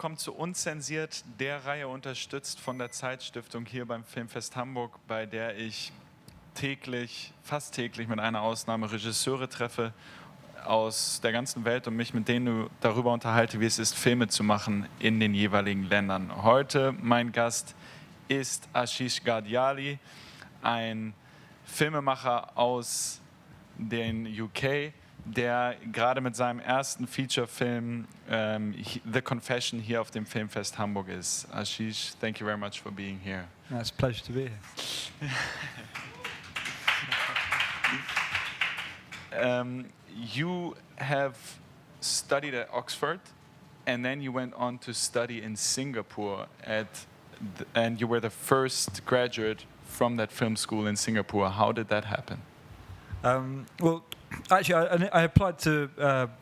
willkommen zu Unzensiert, der Reihe unterstützt von der Zeitstiftung hier beim Filmfest Hamburg, bei der ich fast täglich mit einer Ausnahme Regisseure treffe aus der ganzen Welt und mich mit denen darüber unterhalte, wie es ist, Filme zu machen in den jeweiligen Ländern. Heute mein Gast ist Ashish Ghadiali, ein Filmemacher aus den UK, der gerade mit seinem ersten Feature-Film The Confession hier auf dem Filmfest Hamburg ist. Ashish, thank you very much for being here. It's a pleasure to be here. You have studied at Oxford, and then you went on to study in Singapore and you were the first graduate from that film school in Singapore. How did that happen? Well, actually, I applied to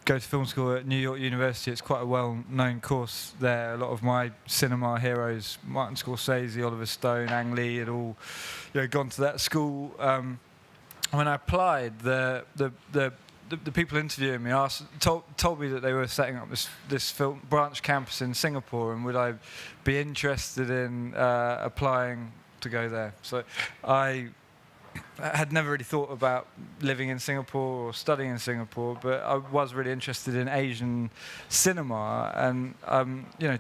go to film school at New York University. It's quite a well-known course there. A lot of my cinema heroes, Martin Scorsese, Oliver Stone, Ang Lee, had all gone to that school. When I applied, the people interviewing me told me that they were setting up this film branch campus in Singapore, and would I be interested in applying to go there? So I had never really thought about living in Singapore or studying in Singapore, but I was really interested in Asian cinema, and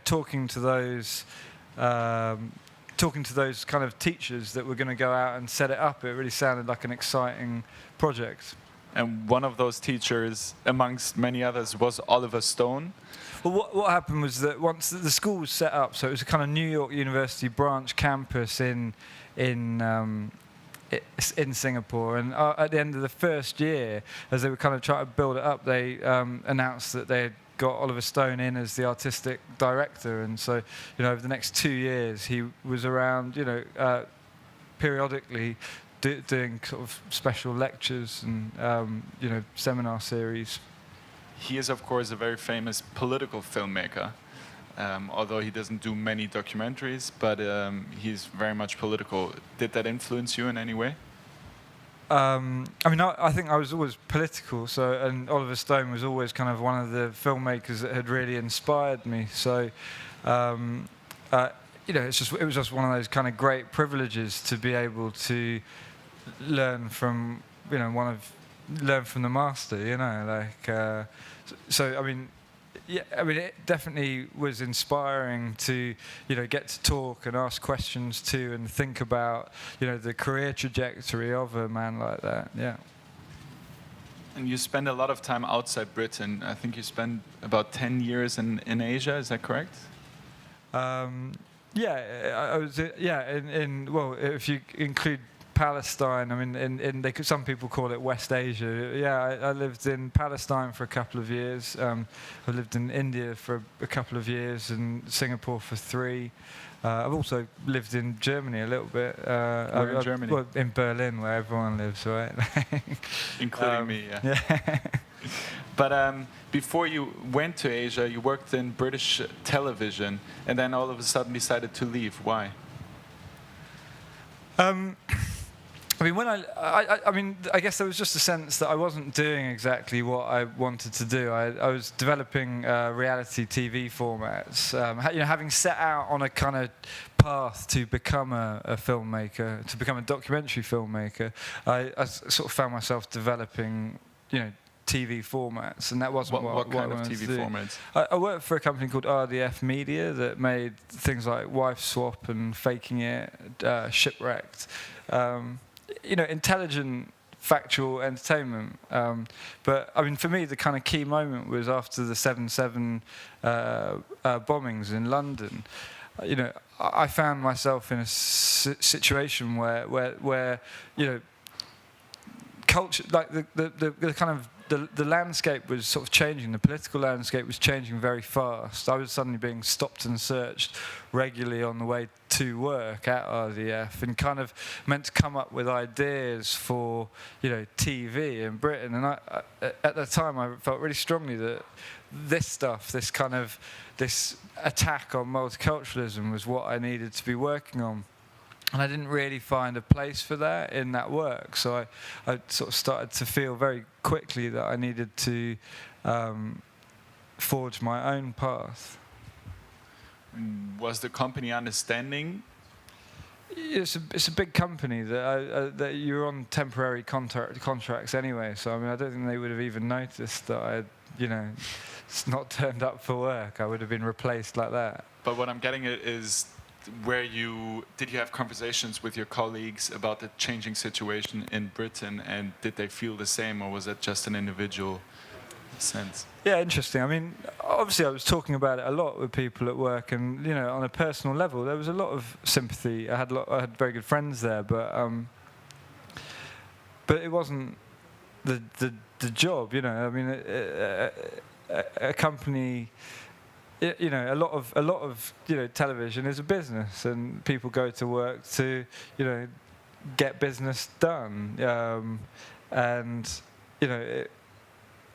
talking to those kind of teachers that were going to go out and set it up. It really sounded like an exciting project. And one of those teachers, amongst many others, was Oliver Stone. Well, what happened was that once the school was set up, so it was a kind of New York University branch campus in Singapore, and at the end of the first year, as they were kind of trying to build it up, they announced that they had got Oliver Stone in as the artistic director, and so over the next 2 years he was around periodically doing sort of special lectures and seminar series. He is, of course, a very famous political filmmaker. Although he doesn't do many documentaries, but he's very much political. Did that influence you in any way? I think I was always political, and Oliver Stone was always kind of one of the filmmakers that had really inspired me. So, it was just one of those kind of great privileges to be able to learn from learn from the master. It definitely was inspiring to, get to talk and ask questions to, and think about, the career trajectory of a man like that. Yeah. And you spend a lot of time outside Britain. I think you spent about 10 years in Asia. Is that correct? I was. Well, if you include Palestine, some people call it West Asia. Yeah, I lived in Palestine for a couple of years. I lived in India for a couple of years, and Singapore for 3. I've also lived in Germany a little bit. Where in Germany? Well, in Berlin, where everyone lives, right? Including me, yeah. But before you went to Asia, you worked in British television, and then all of a sudden decided to leave. Why? I guess there was just a sense that I wasn't doing exactly what I wanted to do. I was developing reality TV formats. Having set out on a kind of path to become a filmmaker, to become a documentary filmmaker, I sort of found myself developing, TV formats, and that wasn't what kind I of wanted TV to do. formats? I worked for a company called RDF Media that made things like Wife Swap and Faking It, Shipwrecked. Intelligent, factual entertainment. But for me, the kind of key moment was after the 7/7 bombings in London. I found myself in a situation where culture, like the kind of the landscape was sort of changing. The political landscape was changing very fast. I was suddenly being stopped and searched regularly on the way to work at RDF, and kind of meant to come up with ideas for TV in Britain. And I at the time, I felt really strongly that this attack on multiculturalism was what I needed to be working on. And I didn't really find a place for that in that work. So I sort of started to feel very quickly that I needed to forge my own path. was the company understanding? It's a big company that you're on temporary contracts anyway. So I mean, I don't think they would have even noticed that I, not turned up for work. I would have been replaced like that. But what I'm getting at is, did you have conversations with your colleagues about the changing situation in Britain, and did they feel the same, or was it just an individual sense? Yeah, interesting. I mean, obviously I was talking about it a lot with people at work, and on a personal level there was a lot of sympathy. I had very good friends there, but it wasn't the job. I mean, a company. A lot of television is a business, and people go to work to get business done, and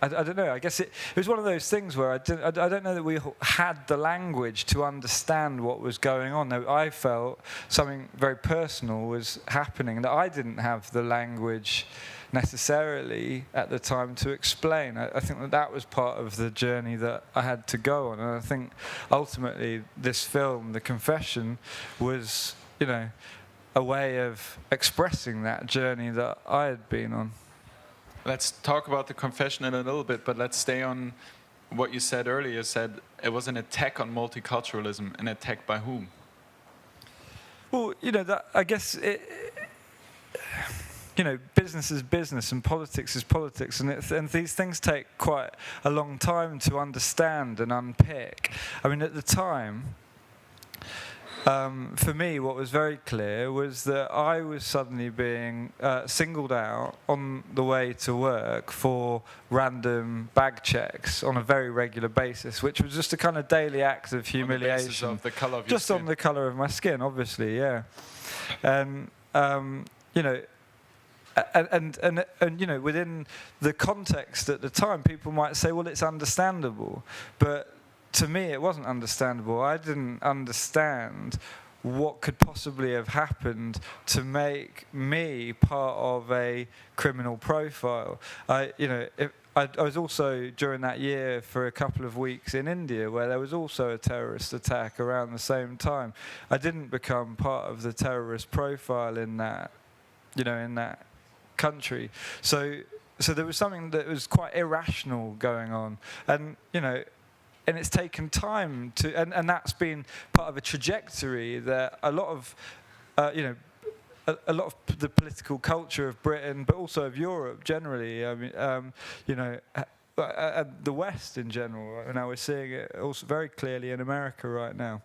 I don't know. I guess it was one of those things where I don't know that we had the language to understand what was going on. I felt something very personal was happening that I didn't have the language necessarily at the time to explain. I think that was part of the journey that I had to go on, and I think ultimately this film, The Confession, was a way of expressing that journey that I had been on. Let's talk about The Confession in a little bit, but let's stay on what you said earlier. You said it was an attack on multiculturalism. An attack by whom? Well, that, I guess business is business and politics is politics, and these things take quite a long time to understand and unpick. I mean, at the time, for me, what was very clear was that I was suddenly being singled out on the way to work for random bag checks on a very regular basis, which was just a kind of daily act of humiliation. On the basis of the colour of your just skin. On the colour of my skin, obviously, yeah. And within the context at the time, people might say, well, it's understandable. But to me, it wasn't understandable. I didn't understand what could possibly have happened to make me part of a criminal profile. I was also, during that year, for a couple of weeks in India, where there was also a terrorist attack around the same time. I didn't become part of the terrorist profile in that country. So there was something that was quite irrational going on, and and it's taken time to, and that's been part of a trajectory that a lot of a lot of the political culture of Britain, but also of Europe generally. I mean, the West in general, and we're seeing it also very clearly in America right now,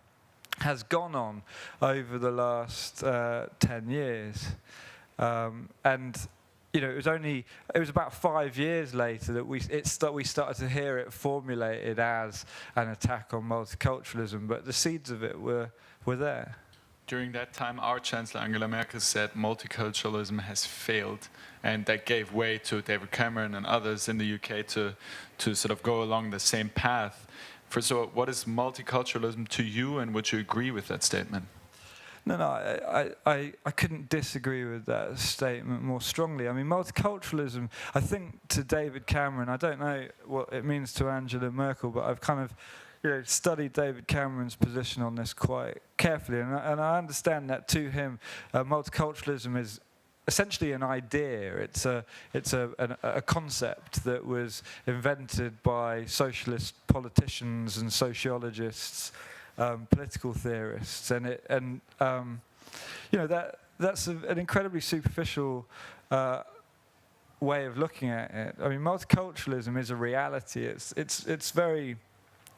has gone on over the last 10 years, and. It was about 5 years later that we started to hear it formulated as an attack on multiculturalism, but the seeds of it were there. During that time, our Chancellor Angela Merkel said multiculturalism has failed, and that gave way to David Cameron and others in the UK to sort of go along the same path. So what is multiculturalism to you, and would you agree with that statement? No, I couldn't disagree with that statement more strongly. I mean, multiculturalism, I think to David Cameron, I don't know what it means to Angela Merkel, but I've kind of studied David Cameron's position on this quite carefully, and I understand that to him, multiculturalism is essentially an idea. It's a concept that was invented by socialist politicians and sociologists, political theorists, that's an incredibly superficial way of looking at it. I mean, multiculturalism is a reality. It's very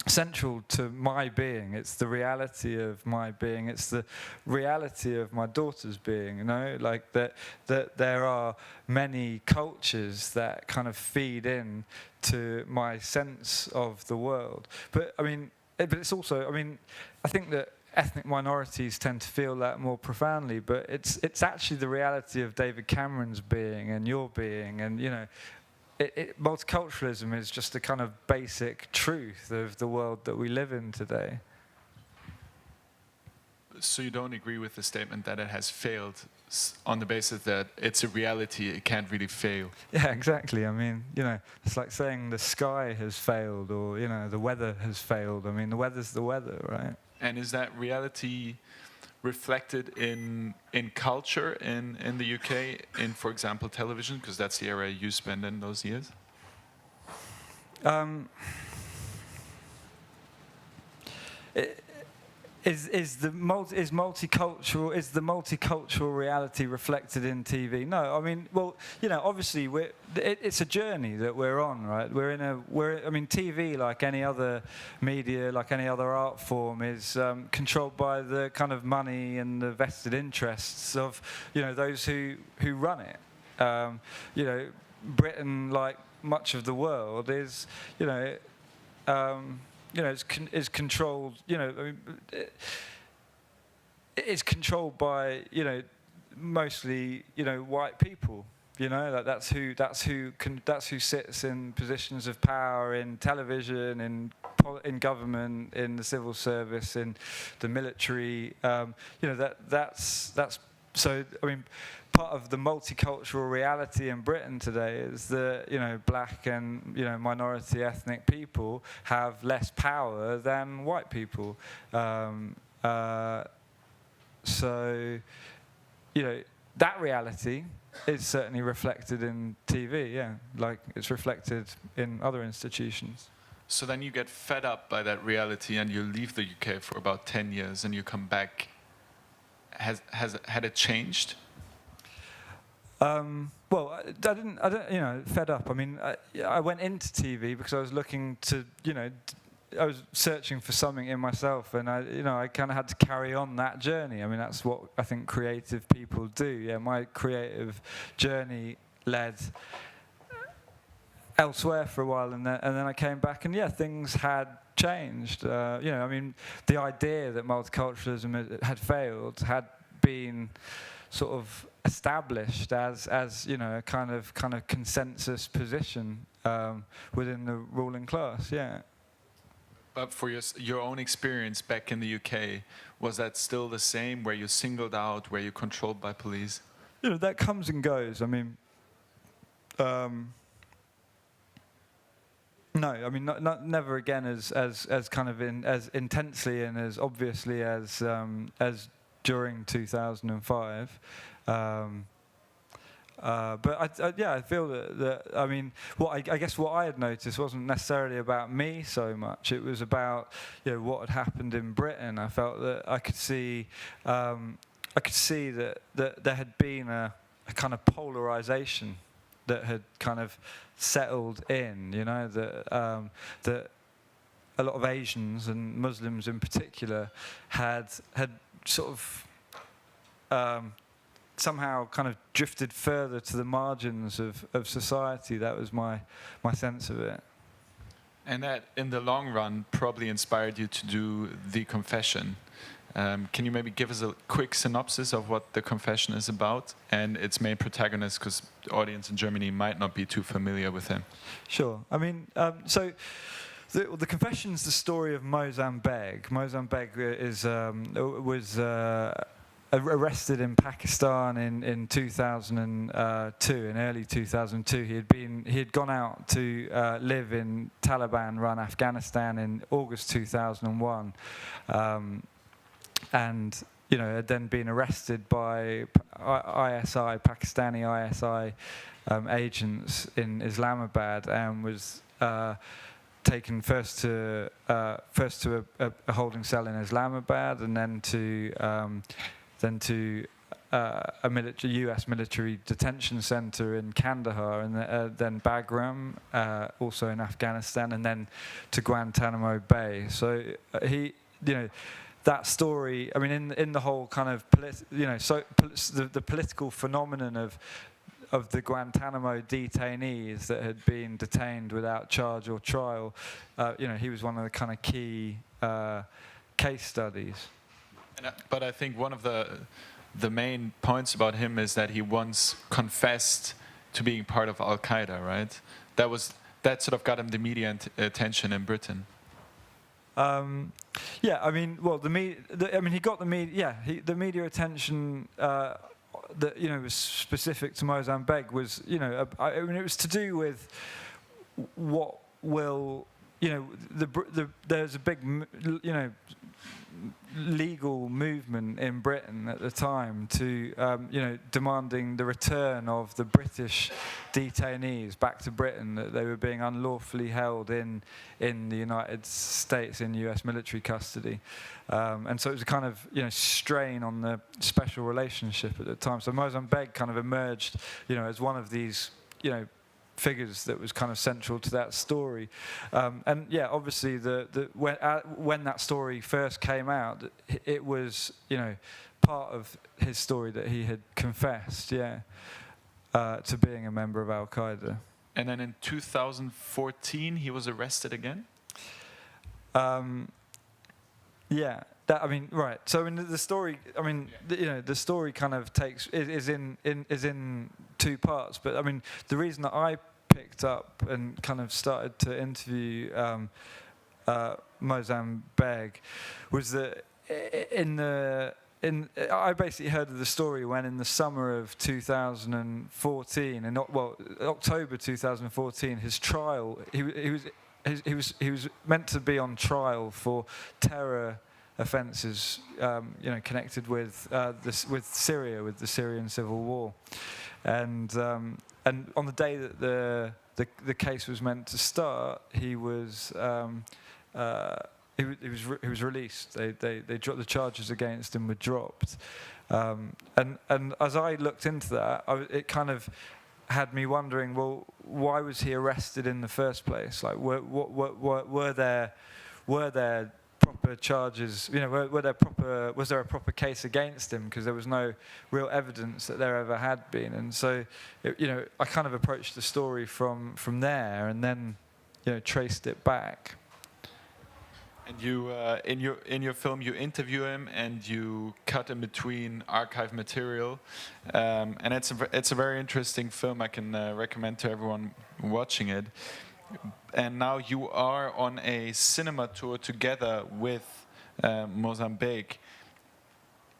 central to my being. It's the reality of my being. It's the reality of my daughter's being. Like that there are many cultures that kind of feed in to my sense of the world. But I mean. But it's also, I mean, I think that ethnic minorities tend to feel that more profoundly, but it's actually the reality of David Cameron's being and your being, and multiculturalism is just a kind of basic truth of the world that we live in today. So you don't agree with the statement that it has failed on the basis that it's a reality, it can't really fail? Yeah, exactly. I mean, it's like saying the sky has failed, or, the weather has failed. I mean, the weather's the weather, right? And is that reality reflected in culture in the UK, in, for example, television? Because that's the area you spent in those years. Is the multicultural reality reflected in TV? No, I mean, well, you know, obviously it's a journey that we're on, right? I mean, TV, like any other media, like any other art form, is controlled by the kind of money and the vested interests of, you know, those who run it. You know, Britain, like much of the world, is, you know. You know, is controlled. You know, I mean, it's controlled by, you know, mostly, you know, white people. You know, like that's who sits in positions of power in television, in government, in the civil service, in the military. You know, that's so. I mean, part of the multicultural reality in Britain today is that, you know, black and, you know, minority ethnic people have less power than white people. So, you know, that reality is certainly reflected in TV, yeah, like it's reflected in other institutions. So then you get fed up by that reality and you leave the UK for about 10 years and you come back. Had it changed? Well, I don't, you know, fed up. I mean, I went into TV because I was looking to, you know, I was searching for something in myself, and I kind of had to carry on that journey. I mean, that's what I think creative people do. Yeah, my creative journey led elsewhere for a while, and then I came back, and yeah, things had changed. You know, I mean, the idea that multiculturalism had failed had been sort of established as you know, a kind of consensus position within the ruling class. Yeah. But for your own experience back in the UK, was that still the same? Were you singled out? Were you controlled by police? You know, that comes and goes. I mean, no, I mean, never again as kind of as intensely and as obviously as during 2005. But I feel that I mean, I guess what I had noticed wasn't necessarily about me so much. It was about, you know, what had happened in Britain. I felt that I could see that there had been a kind of polarization that had kind of settled in. You know, that a lot of Asians and Muslims in particular had sort of somehow kind of drifted further to the margins of society. That was my sense of it. And that, in the long run, probably inspired you to do The Confession. Can you maybe give us a quick synopsis of what The Confession is about and its main protagonist, because the audience in Germany might not be too familiar with him? Sure. I mean, so The Confession's the story of Mozambique. Mozambique was arrested in Pakistan in 2002, in early 2002. He had gone out to live in Taliban-run Afghanistan in August 2001, and you know, had then been arrested by ISI, Pakistani ISI agents in Islamabad, and was taken first to a holding cell in Islamabad, and then to a US military detention center in Kandahar, and then Bagram, also in Afghanistan, and then to Guantanamo Bay. So you know, that story. I mean, in the whole kind of the political phenomenon of the Guantanamo detainees that had been detained without charge or trial, you know, he was one of the kind of key case studies. But I think one of the main points about him is that he once confessed to being part of Al Qaeda, right? That sort of got him the media attention in Britain. Yeah, I mean, well, he got the media. Yeah, the media attention that, you know, was specific to Mozambique was, you know, I mean, it was to do with what will, you know, there's a big, you know, legal movement in Britain at the time to, demanding the return of the British detainees back to Britain, that they were being unlawfully held in the United States in US military custody. And so it was a kind of, strain on the special relationship at the time. So Mozambique kind of emerged, as one of these, figures that was kind of central to that story. And yeah, obviously when that story first came out, it was, part of his story that he had confessed, to being a member of Al-Qaeda. And then in 2014, he was arrested again? Yeah. Right. So the story. The story kind of is in two parts. But the reason that I picked up and kind of started to interview Mozambique was that I basically heard of the story when in the summer of 2014, October 2014, his trial. He was meant to be on trial for terror offences, connected with Syria, with the Syrian civil war, and on the day that the case was meant to start, he was released. They dropped the charges against him were dropped, and as I looked into that, it kind of had me wondering, well, why was he arrested in the first place? Like, were there proper charges? Was there a proper case against him? Because there was no real evidence that there ever had been. And so, I kind of approached the story from there, and then, traced it back. And you, in your film, you interview him and you cut in between archive material, and it's a very interesting film. I can recommend to everyone watching it. And now you are on a cinema tour together with Mozambique.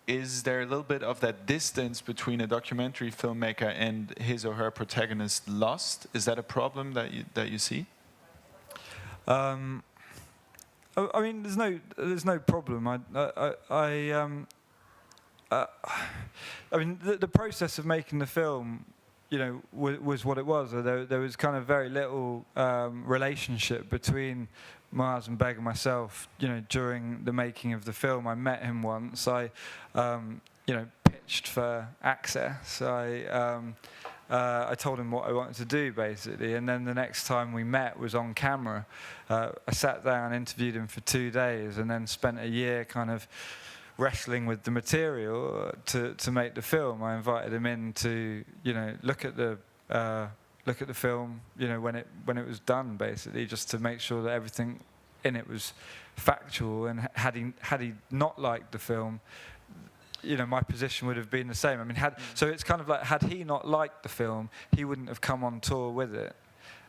Is there a little bit of that distance between a documentary filmmaker and his or her protagonist lost? Is that a problem that you see? There's no problem. The process of making the film, was what it was. There was kind of very little relationship between Mozambique and myself. During the making of the film, I met him once. I, pitched for access. I told him what I wanted to do, basically, and then the next time we met was on camera. I sat down, interviewed him for 2 days, and then spent a year kind of wrestling with the material to make the film. I invited him in to, look at the film, when it was done, basically, just to make sure that everything in it was factual. And had he not liked the film, my position would have been the same. So it's kind of like, had he not liked the film, he wouldn't have come on tour with it.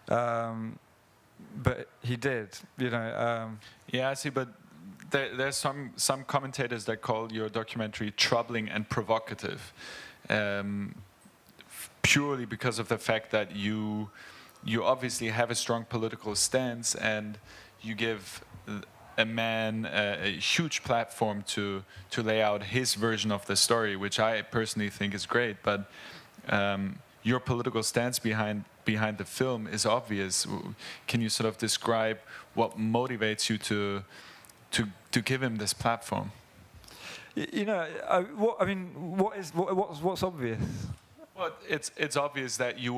But he did, Yeah, I see, but there's some commentators that call your documentary troubling and provocative, purely because of the fact that you obviously have a strong political stance, and you give a man a huge platform to lay out his version of the story, which I personally think is great. But your political stance behind the film is obvious. Can you sort of describe what motivates you to give him this platform? What's obvious? Well, it's obvious that you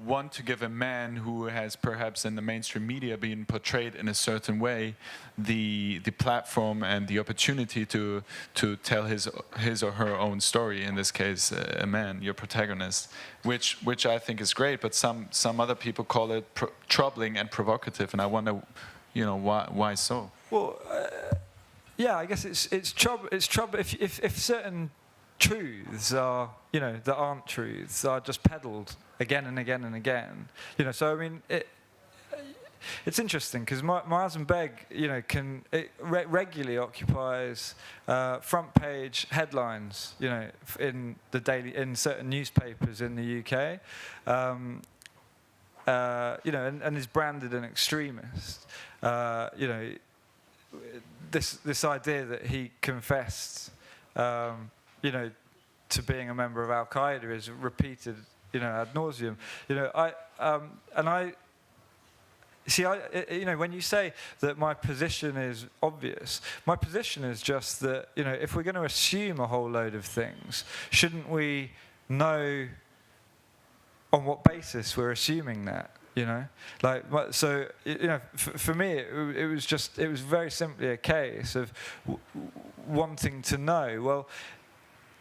want to give a man who has perhaps in the mainstream media been portrayed in a certain way the platform and the opportunity to tell his or her own story. In this case, a man, your protagonist, which I think is great. But some other people call it troubling and provocative, and I wonder, why so? Well, I guess it's trouble. It's trouble if certain truths are, that aren't truths, are just peddled again and again and again. So it's interesting because Mozambique, regularly occupies front page headlines, in certain newspapers in the UK, and is branded an extremist. this idea that he confessed, to being a member of Al Qaeda is repeated, ad nauseum. When you say that my position is obvious, my position is just that, if we're going to assume a whole load of things, shouldn't we know on what basis we're assuming that? For me, it was very simply a case of wanting to know. Well,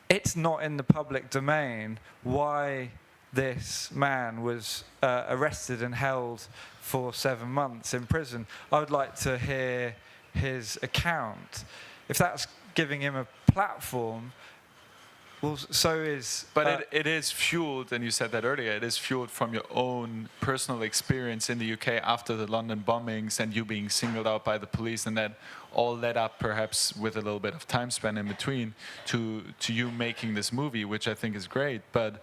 it's not in the public domain why this man was arrested and held for 7 months in prison. I would like to hear his account. If that's giving him a platform, well, so is... But it is fueled, and you said that earlier, it is fueled from your own personal experience in the UK after the London bombings and you being singled out by the police, and that all led up, perhaps with a little bit of time spent in between, to you making this movie, which I think is great. But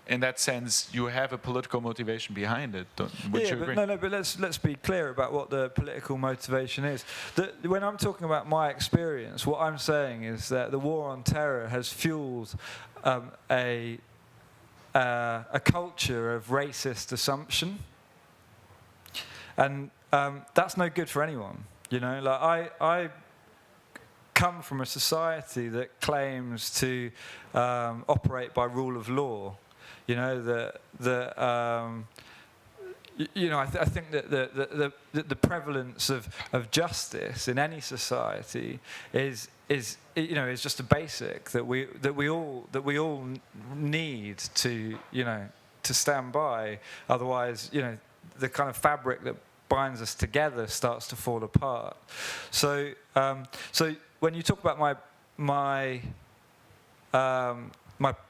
in that sense, you have a political motivation behind it. Would you agree? But let's be clear about what the political motivation is. When I'm talking about my experience, what I'm saying is that the war on terror has fueled a culture of racist assumption, and that's no good for anyone. I come from a society that claims to operate by rule of law. I think that the prevalence of justice in any society is just a basic that we all need to stand by. Otherwise, the kind of fabric that binds us together starts to fall apart. So when you talk about my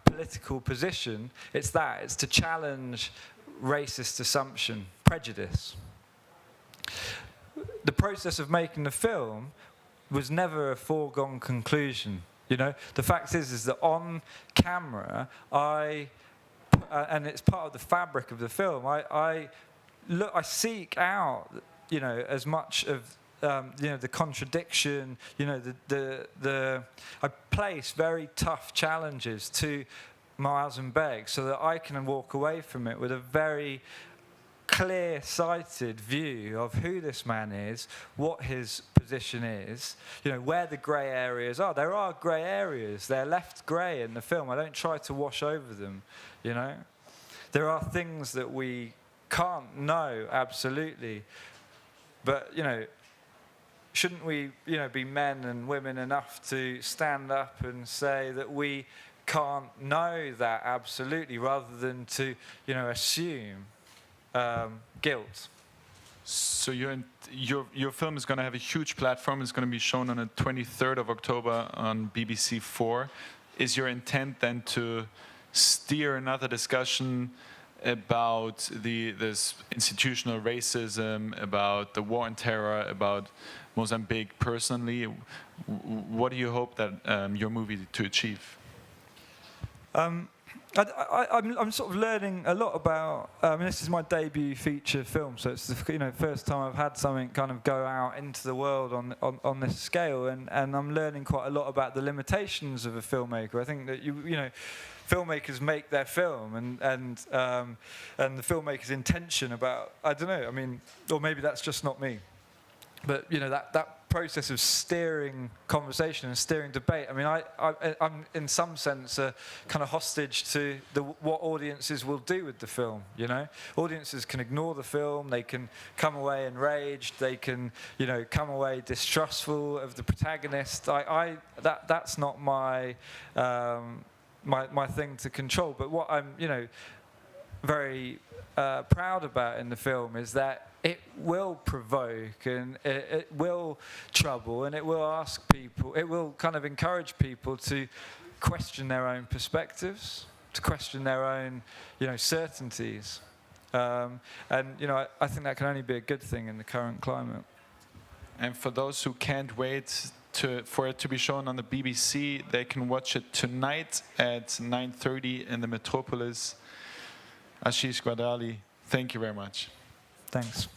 political position, it's to challenge racist assumption, prejudice. The process of making the film was never a foregone conclusion. The fact is that on camera, and it's part of the fabric of the film, I seek out, as much of the contradiction, I place very tough challenges to Miles and Beg so that I can walk away from it with a very clear-sighted view of who this man is, what his position is, where the grey areas are. There are grey areas. They're left grey in the film. I don't try to wash over them, There are things that we can't know absolutely, but, shouldn't we, be men and women enough to stand up and say that we can't know that absolutely, rather than to, assume guilt? So your film is going to have a huge platform. It's going to be shown on the 23rd of October on BBC 4. Is your intent then to steer another discussion about this institutional racism, about the war on terror, about Mozambique personally? What do you hope that your movie to achieve? I'm sort of learning a lot about. This is my debut feature film, so it's the first time I've had something kind of go out into the world on this scale, and I'm learning quite a lot about the limitations of a filmmaker. I think that filmmakers make their film, and the filmmaker's intention about, I don't know, or maybe that's just not me, but that process of steering conversation and steering debate. I'm in some sense a kind of hostage to what audiences will do with the film. Audiences can ignore the film. They can come away enraged. They can come away distrustful of the protagonist. That's not my my thing to control. But what I'm very proud about in the film is that it will provoke, and it will trouble, and it will ask people, it will kind of encourage people to question their own perspectives, to question their own, certainties. I think that can only be a good thing in the current climate. And for those who can't wait for it to be shown on the BBC, they can watch it tonight at 9:30 in the Metropolis. Ashish, Ghadiali, thank you very much. Thanks.